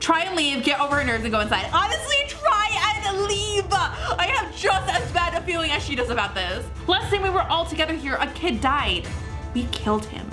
Try and leave, get over her nerves and go inside. Honestly, try and leave. I have just as bad a feeling as she does about this. Last time we were all together here, a kid died. We killed him.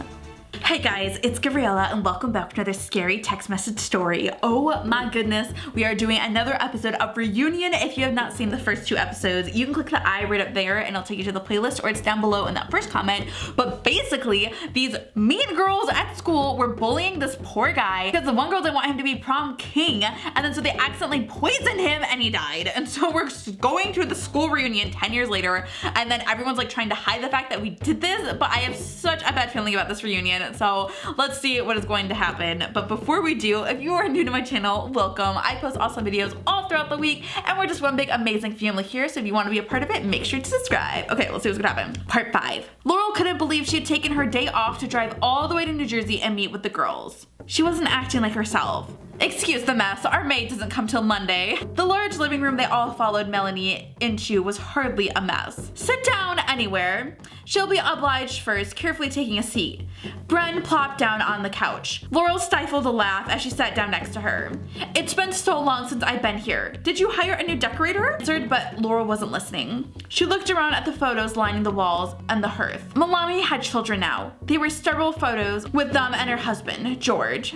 Hey guys, it's Gabriella and welcome back to another scary text message story. Oh my goodness, we are doing another episode of Reunion. If you have not seen the first two episodes, you can click the I right up there and it'll take you to the playlist, or it's down below in that first comment. But basically, these mean girls at school were bullying this poor guy because the one girl didn't want him to be prom king, and then so they accidentally poisoned him and he died. And so we're going to the school reunion 10 years later, and then everyone's like trying to hide the fact that we did this, but I have such a bad feeling about this reunion. So let's see what is going to happen. But before we do, if you are new to my channel, welcome. I post awesome videos all throughout the week and we're just one big amazing family here. So if you want to be a part of it, make sure to subscribe. Okay, let's see what's gonna happen. Part 5. Laurel couldn't believe she had taken her day off to drive all the way to New Jersey and meet with the girls. She wasn't acting like herself. Excuse the mess, our maid doesn't come till Monday. The large living room they all followed Melanie into was hardly a mess. Sit down anywhere. She'll be obliged first, carefully taking a seat. Bren plopped down on the couch. Laurel stifled a laugh as she sat down next to her. It's been so long since I've been here. Did you hire a new decorator? But Laurel wasn't listening. She looked around at the photos lining the walls and the hearth. Melanie had children now. There were several photos with them and her husband, George.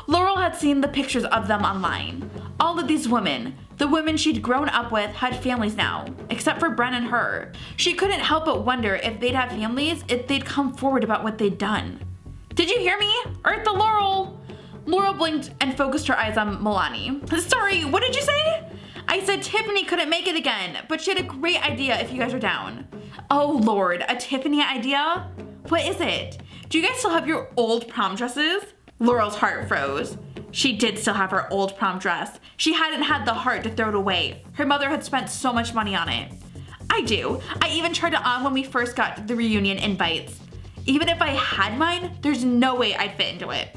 Laurel had seen the pictures of them online. All of these women, the women she'd grown up with, had families now, except for Bren and her. She couldn't help but wonder if they'd have families, if they'd come forward about what they'd done. Did you hear me? Eartha Laurel! Laurel blinked and focused her eyes on Melanie. Sorry, what did you say? I said Tiffany couldn't make it again, but she had a great idea if you guys are down. Oh Lord, a Tiffany idea? What is it? Do you guys still have your old prom dresses? Laurel's heart froze. She did still have her old prom dress. She hadn't had the heart to throw it away. Her mother had spent so much money on it. I do. I even tried it on when we first got the reunion invites. Even if I had mine, there's no way I'd fit into it.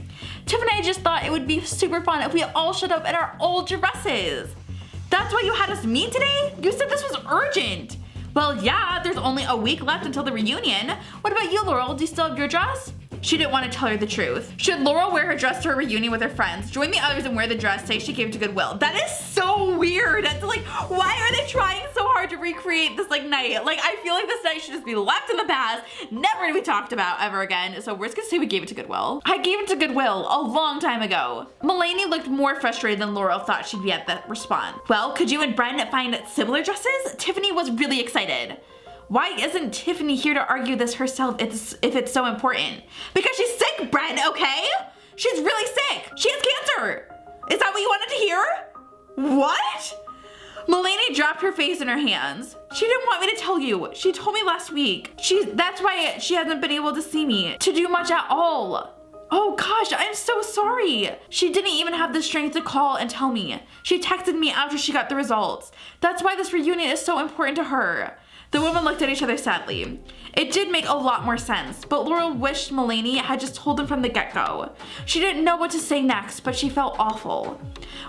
Tiff and I just thought it would be super fun if we all showed up in our old dresses. That's why you had us meet today? You said this was urgent. Well, yeah, there's only a week left until the reunion. What about you, Laurel? Do you still have your dress? She didn't want to tell her the truth. Should Laurel wear her dress to her reunion with her friends, join the others and wear the dress, say she gave it to Goodwill? That is so weird. It's like, why are they trying so hard to recreate this night? Like, I feel like this night should just be left in the past, never to be talked about ever again. So we're just gonna say we gave it to Goodwill. I gave it to Goodwill a long time ago. Melanie looked more frustrated than Laurel thought she'd be at that response. Well, could you and Bren find similar dresses? Tiffany was really excited. Why isn't Tiffany here to argue this herself if it's so important? Because she's sick, Bren, okay? She's really sick. She has cancer. Is that what you wanted to hear? What? Melanie dropped her face in her hands. She didn't want me to tell you. She told me last week. That's why she hasn't been able to see me, to do much at all. Oh gosh, I'm so sorry. She didn't even have the strength to call and tell me. She texted me after she got the results. That's why this reunion is so important to her. The women looked at each other sadly. It did make a lot more sense, but Laurel wished Melanie had just told them from the get-go. She didn't know what to say next, but she felt awful.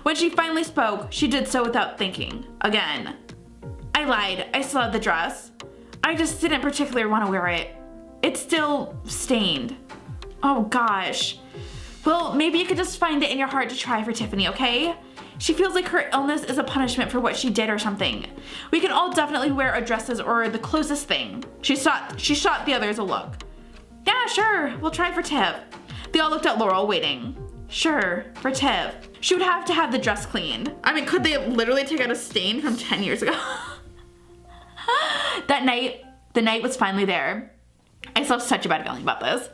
When she finally spoke, she did so without thinking. Again. I lied. I still have the dress. I just didn't particularly want to wear it. It's still stained. Oh gosh. Well, maybe you could just find it in your heart to try for Tiffany, okay? She feels like her illness is a punishment for what she did or something. We can all definitely wear our dresses or the closest thing. She shot the others a look. Yeah, sure, we'll try for Tiff. They all looked at Laurel, waiting. Sure, for Tiff. She would have to have the dress cleaned. I mean, could they literally take out a stain from 10 years ago? That night, the night was finally there. I still have such a bad feeling about this.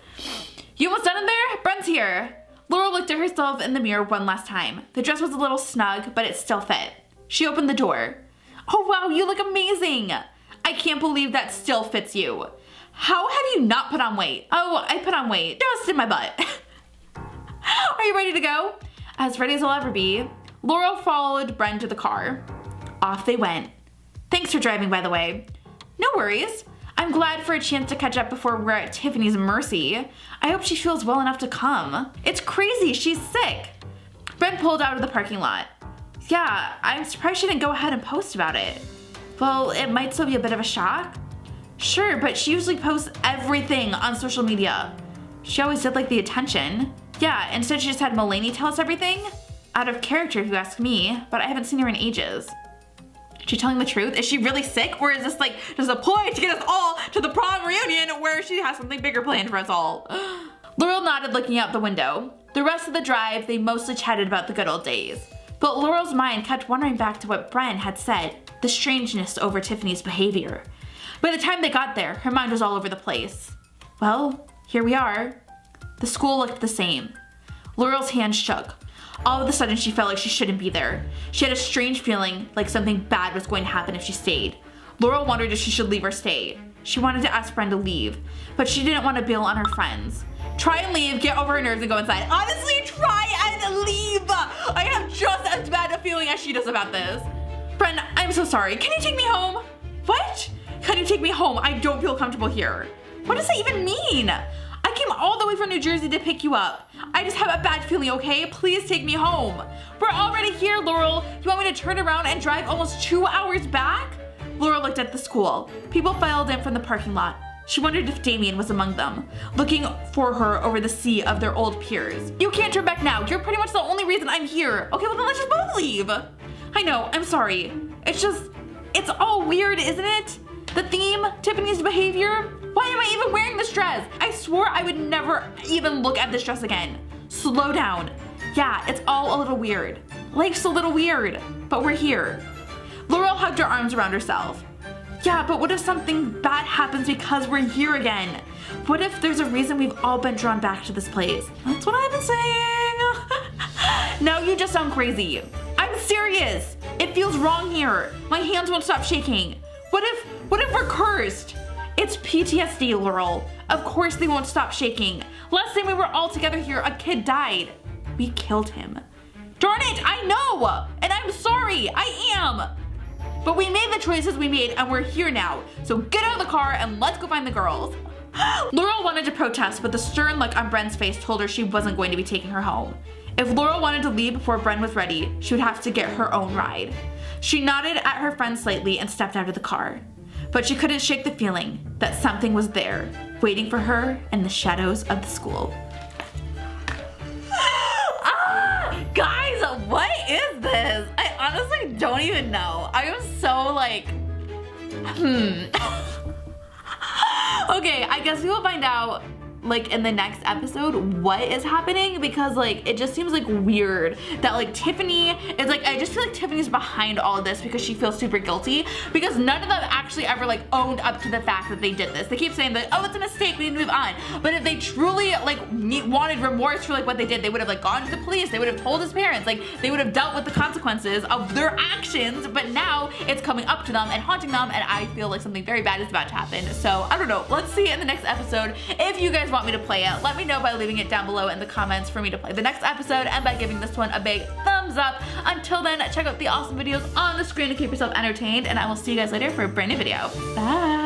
You almost done in there? Bren's here. Laurel looked at herself in the mirror one last time. The dress was a little snug, but it still fit. She opened the door. Oh wow, you look amazing. I can't believe that still fits you. How have you not put on weight? Oh, I put on weight, just in my butt. Are you ready to go? As ready as I'll ever be. Laurel followed Bren to the car. Off they went. Thanks for driving, by the way. No worries. I'm glad for a chance to catch up before we're at Tiffany's mercy. I hope she feels well enough to come. It's crazy, she's sick. Bren pulled out of the parking lot. Yeah, I'm surprised she didn't go ahead and post about it. Well, it might still be a bit of a shock. Sure, but she usually posts everything on social media. She always did like the attention. Yeah, instead she just had Melanie tell us everything. out of character if you ask me, but I haven't seen her in ages. Is she telling the truth? Is she really sick? Or is this like just a ploy to get us all to the prom reunion where she has something bigger planned for us all? Laurel nodded, looking out the window. The rest of the drive, they mostly chatted about the good old days. But Laurel's mind kept wandering back to what Bren had said, the strangeness over Tiffany's behavior. By the time they got there, her mind was all over the place. Well, here we are. The school looked the same. Laurel's hand shook. All of a sudden, she felt like she shouldn't be there. She had a strange feeling like something bad was going to happen if she stayed. Laurel wondered if she should leave or stay. She wanted to ask Bren to leave, but she didn't want to bail on her friends. Try and leave, get over her nerves, and go inside. Honestly, try and leave! I have just as bad a feeling as she does about this. Bren, I'm so sorry. Can you take me home? What? Can you take me home? I don't feel comfortable here. What does that even mean? I came all the way from New Jersey to pick you up. I just have a bad feeling, okay? Please take me home. We're already here, Laurel. You want me to turn around and drive almost 2 hours back? Laurel looked at the school. People filed in from the parking lot. She wondered if Damien was among them, looking for her over the sea of their old peers. You can't turn back now. You're pretty much the only reason I'm here. Okay, well then let's just both leave. I know, I'm sorry. It's all weird, isn't it? The theme, Tiffany's behavior. Why am I even wearing this dress? I swore I would never even look at this dress again. Slow down. Yeah, it's all a little weird. Life's a little weird, but we're here. Laurel hugged her arms around herself. Yeah, but what if something bad happens because we're here again? What if there's a reason we've all been drawn back to this place? That's what I've been saying. No, you just sound crazy. I'm serious. It feels wrong here. My hands won't stop shaking. What if we're cursed? It's PTSD, Laurel. Of course they won't stop shaking. Last time we were all together here, a kid died. We killed him. Darn it, I know! And I'm sorry, I am! But we made the choices we made and we're here now. So get out of the car and let's go find the girls. Laurel wanted to protest, but the stern look on Bren's face told her she wasn't going to be taking her home. If Laurel wanted to leave before Bren was ready, she would have to get her own ride. She nodded at her friend slightly and stepped out of the car. But she couldn't shake the feeling that something was there, waiting for her in the shadows of the school. Guys, what is this? I honestly don't even know. I am so like, Okay, I guess we will find out like in the next episode what is happening, because like it just seems like weird that like Tiffany is like, I just feel like Tiffany's behind all of this because she feels super guilty, because none of them actually ever like owned up to the fact that they did this. They keep saying that, oh, it's a mistake, we need to move on. But if they truly like wanted remorse for like what they did, they would have like gone to the police, they would have told his parents, like they would have dealt with the consequences of their actions. But now it's coming up to them and haunting them, and I feel like something very bad is about to happen. So I don't know, let's see in the next episode. If you guys want me to play it, let me know by leaving it down below in the comments for me to play the next episode, and by giving this one a big thumbs up. Until then, check out the awesome videos on the screen to keep yourself entertained, and I will see you guys later for a brand new video. Bye.